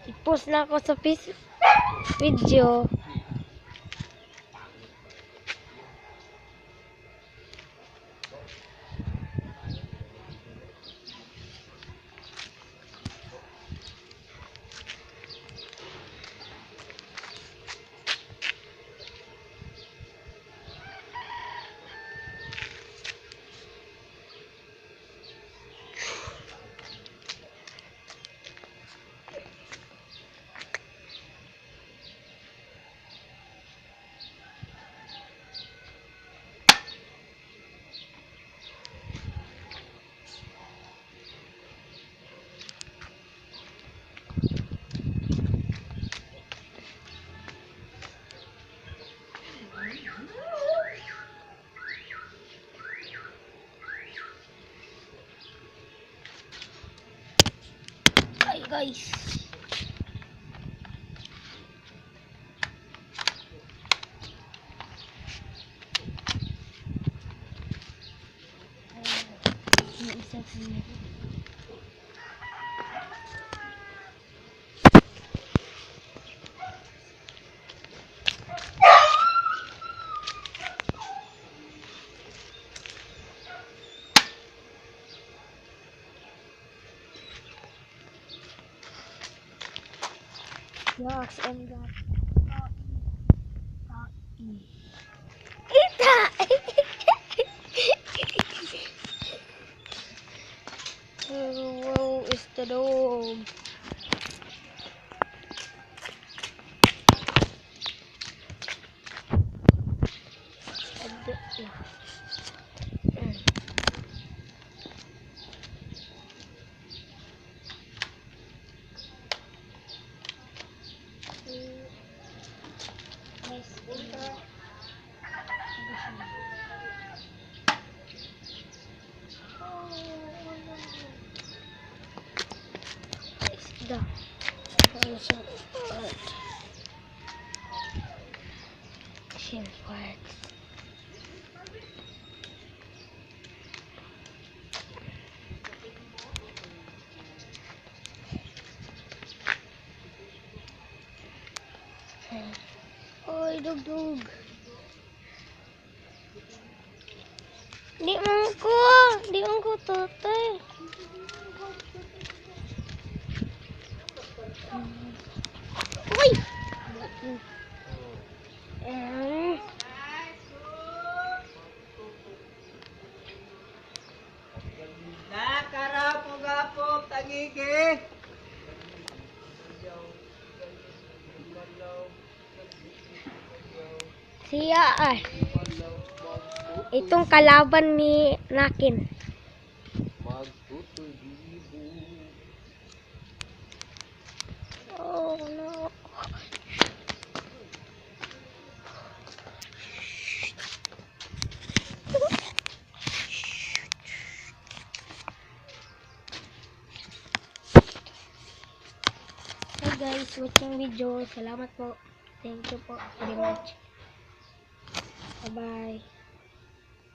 I-post na ako sa video. Ay guys. Yes, and that. Ita! Wow, is the dog. Dah. Oi, dog. Di man ko tatay. Uy! Nakarapog-apog tagigi. Siya itong kalaban ni Nakin. Oh no. Hey guys, watching video. Salamat po. Thank you po very much. Bye bye.